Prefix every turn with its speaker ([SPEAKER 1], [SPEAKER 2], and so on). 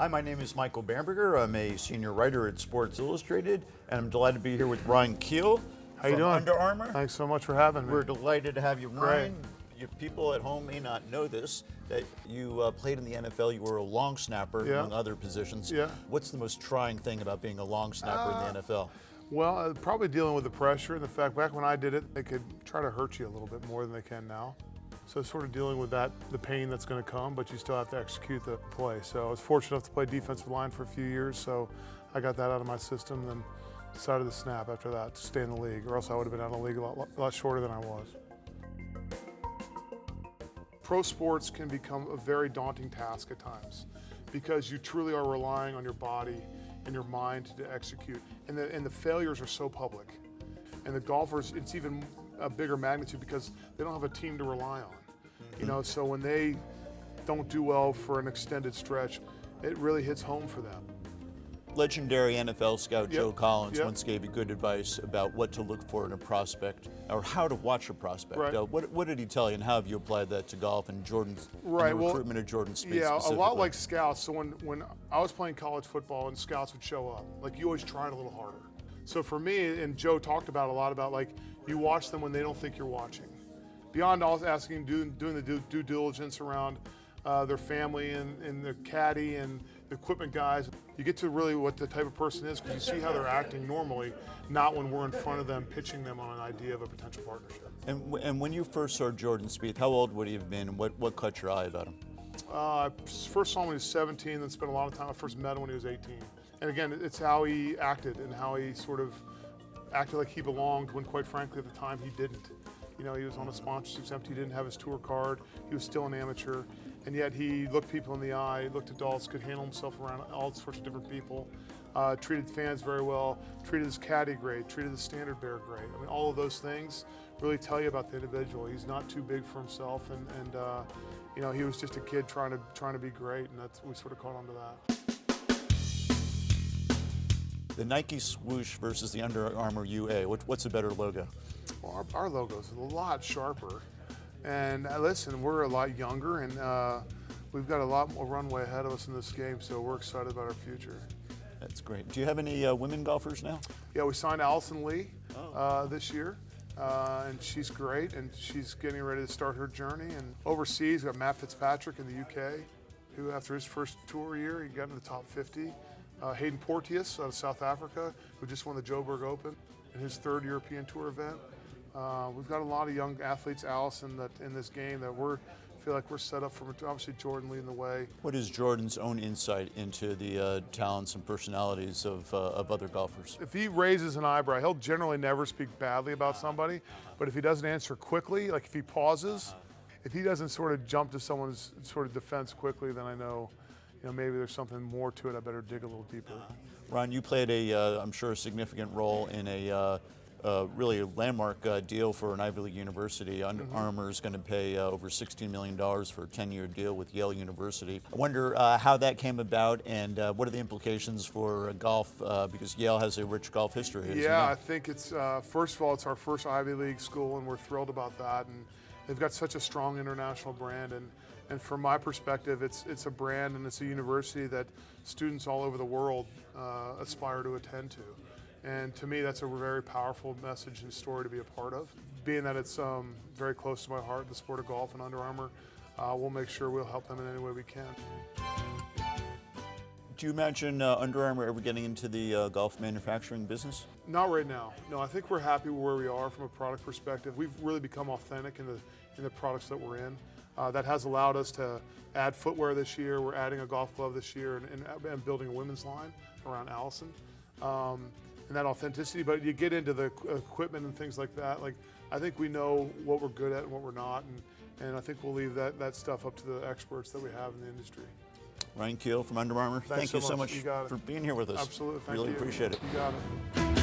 [SPEAKER 1] Hi, my name is Michael Bamberger. I'm a senior writer at Sports Illustrated, and I'm delighted to be here with Ryan Kuehl
[SPEAKER 2] How you
[SPEAKER 1] from
[SPEAKER 2] doing?
[SPEAKER 1] Under Armour.
[SPEAKER 2] Thanks so much for having me.
[SPEAKER 1] We're delighted to have you, Ryan.
[SPEAKER 2] Great.
[SPEAKER 1] People at home may not know this, that you played in the NFL. You were a long snapper,
[SPEAKER 2] Yeah.
[SPEAKER 1] among other positions.
[SPEAKER 2] Yeah.
[SPEAKER 1] What's the most trying thing about being a long snapper in the NFL?
[SPEAKER 2] Well, probably dealing with the pressure and the fact back when I did it, they could try to hurt you a little bit more than they can now. So sort of dealing with that, the pain that's going to come, but you still have to execute the play. So I was fortunate enough to play defensive line for a few years, so I got that out of my system, then decided to snap after that to stay in the league, or else I would have been out of the league a lot shorter than I was. Pro sports can become a very daunting task at times because you truly are relying on your body and your mind to execute, and the failures are so public. And the golfers, it's even a bigger magnitude because they don't have a team to rely on. You know, so when they don't do well for an extended stretch, it really hits home for them.
[SPEAKER 1] Legendary NFL scout Joe Collins
[SPEAKER 2] Yep.
[SPEAKER 1] once gave you good advice about what to look for in a prospect, or how to watch a prospect.
[SPEAKER 2] Right.
[SPEAKER 1] What did he tell you, and how have you applied that to golf and Jordan's
[SPEAKER 2] Right,
[SPEAKER 1] and the
[SPEAKER 2] well,
[SPEAKER 1] recruitment of Jordan Spieth
[SPEAKER 2] Yeah, a
[SPEAKER 1] specifically?
[SPEAKER 2] lot like scouts. So when I was playing college football and scouts would show up, like you always try it a little harder. So for me, and Joe talked about a lot about, like, you watch them when they don't think you're watching. Beyond all asking, doing the due diligence around their family and their caddy and the equipment guys, you get to really what the type of person is because you see how they're acting normally, not when we're in front of them pitching them on an idea of a potential partnership.
[SPEAKER 1] And when you first saw Jordan Spieth, how old would he have been, and what caught your eye about him?
[SPEAKER 2] I first saw him when he was 17, then spent a lot of time. I first met him when he was 18. And again, it's how he acted and how he sort of acted like he belonged when, quite frankly, at the time he didn't. You know, he was on a sponsorship exempt, he didn't have his tour card, he was still an amateur, and yet he looked people in the eye, looked adults, could handle himself around all sorts of different people, treated fans very well, treated his caddy great, treated the standard bearer great. I mean, all of those things really tell you about the individual. He's not too big for himself, and you know, he was just a kid trying to be great, and we sort of caught on to that.
[SPEAKER 1] The Nike swoosh versus the Under Armour UA, what's a better logo?
[SPEAKER 2] Well, our logo's a lot sharper, and listen, we're a lot younger, and we've got a lot more runway ahead of us in this game, so we're excited about our future.
[SPEAKER 1] That's great. Do you have any women golfers now?
[SPEAKER 2] Yeah, we signed Allison Lee this year, and she's great, and she's getting ready to start her journey. And overseas, we've got Matt Fitzpatrick in the UK, who after his first tour year, he got into the top 50. Hayden Porteous out of South Africa, who just won the Joburg Open in his third European Tour event. We've got a lot of young athletes, Allison, that in this game that feel like we're set up for, obviously Jordan leading the way.
[SPEAKER 1] What is Jordan's own insight into the talents and personalities of other golfers?
[SPEAKER 2] If he raises an eyebrow, he'll generally never speak badly about somebody, but if he doesn't answer quickly, like if he pauses, if he doesn't sort of jump to someone's sort of defense quickly, then I know, you know, maybe there's something more to it. I better dig a little deeper.
[SPEAKER 1] Ron, you played I'm sure, a significant role in a really a landmark deal for an Ivy League university. Under Armour is going to pay over $16 million for a 10-year deal with Yale University. I wonder how that came about, and what are the implications for golf, because Yale has a rich golf history. As you know.
[SPEAKER 2] I think it's, first of all, it's our first Ivy League school, and we're thrilled about that. And they've got such a strong international brand, and from my perspective, it's a brand and it's a university that students all over the world aspire to attend to. And to me, that's a very powerful message and story to be a part of. Being that it's very close to my heart, the sport of golf and Under Armour, we'll make sure we'll help them in any way we can.
[SPEAKER 1] Do you imagine Under Armour ever getting into the golf manufacturing business?
[SPEAKER 2] Not right now. No, I think we're happy where we are from a product perspective. We've really become authentic in the products that we're in. That has allowed us to add footwear this year. We're adding a golf glove this year and building a women's line around Allison. And that authenticity, but you get into the equipment and things like that. Like, I think we know what we're good at and what we're not, and I think we'll leave that stuff up to the experts that we have in the industry.
[SPEAKER 1] Ryan Kuehl from Under Armour, thank you so much
[SPEAKER 2] You got it.
[SPEAKER 1] for being here with us.
[SPEAKER 2] Absolutely, thank
[SPEAKER 1] really
[SPEAKER 2] you.
[SPEAKER 1] Appreciate it.
[SPEAKER 2] You got it.